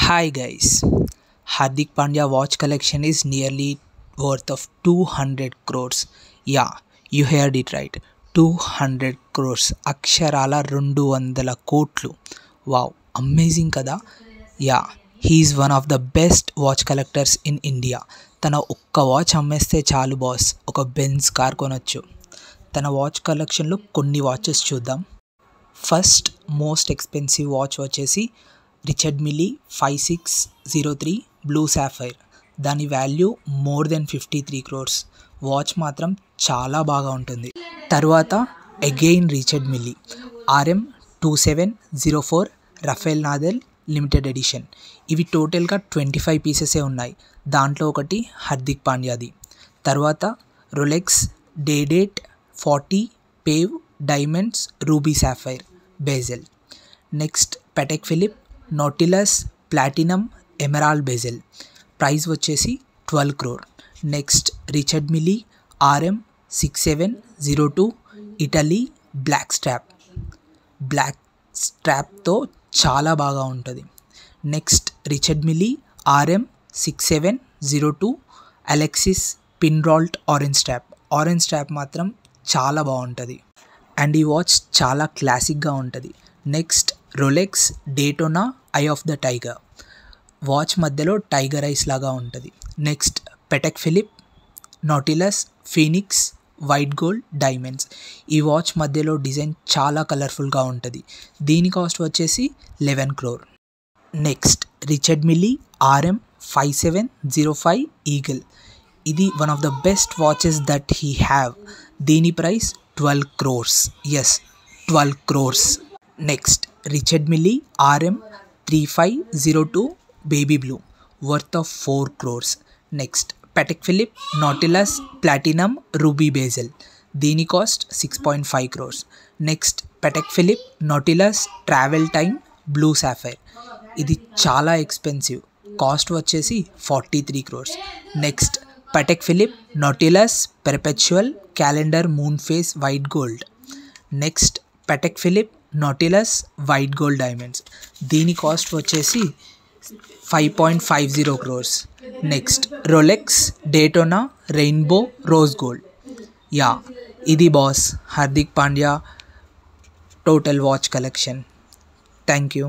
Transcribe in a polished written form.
Hi guys, Hardik Pandya watch collection is nearly worth of 200 crores. Yeah, you heard it right. 200 crores. అక్షరాల 200 కోట్లు. Wow, amazing కదా. Yeah, he's one of the best watch collectors in India. తన ఒక్క watch అమ్మేస్తే చాలు boss, ఒక Benz car కొనొచ్చు. తన watch కలెక్షన్లో కొన్ని వాచెస్ చూద్దాం. ఫస్ట్ మోస్ట్ ఎక్స్పెన్సివ్ వాచ్ వచ్చేసి రిచర్డ్ మిల్లీ 5603 బ్లూ సాఫైర్. దాని value more than 53 crores. Watch మాత్రం చాలా బాగా ఉంటుంది. తర్వాత again Richard Mille RM 2704 Rafael Nadal limited edition. ఇవి టోటల్గా 25 పీసెసే ఉన్నాయి. దాంట్లో ఒకటి హార్దిక్ పాండ్యాది. తర్వాత Rolex Day Date 40 pave diamonds ruby sapphire bezel. Next Patek Philippe Nautilus platinum emerald bezel. Price వచ్చేసి 12 crore. Next Richard Mille RM 6702 Italy black స్ట్రాప్తో చాలా బాగా ఉంటుంది. Next Richard Mille RM 6702 Alexis Pinturault orange strap మాత్రం చాలా బాగుంటుంది అండ్ ఈ watch చాలా క్లాసిక్గా ఉంటుంది. Next Rolex Daytona eye of the tiger. Watch మధ్యలో టైగర్ ఐస్ లాగా ఉంటుంది. Next Patek Philippe Nautilus Phoenix white gold diamonds. ఈ వాచ్ మధ్యలో డిజైన్ చాలా కలర్ఫుల్గా ఉంటుంది. దీని కాస్ట్ వచ్చేసి 11 crore. Next Richard Mille RM 5705 eagle. ఇది one of the best watches that he have. దీని price 12 crores. Yes, 12 crores. Next Richard Mille RM 3502 baby blue worth of 4 crores. Next Patek Philippe Nautilus platinum ruby bezel. దీని cost 6.5 crores. Next Patek Philippe Nautilus travel time blue sapphire. ఇది చాలా expensive, cost వచ్చేసి 43 crores. Next Patek Philippe Nautilus perpetual calendar moon phase white gold. Next Patek Philippe Nautilus white gold diamonds. దీని cost వచ్చేసి 5.50 crores. Next Rolex Daytona rainbow rose gold. Yeah, ఇది boss Hardik Pandya total watch collection. Thank you.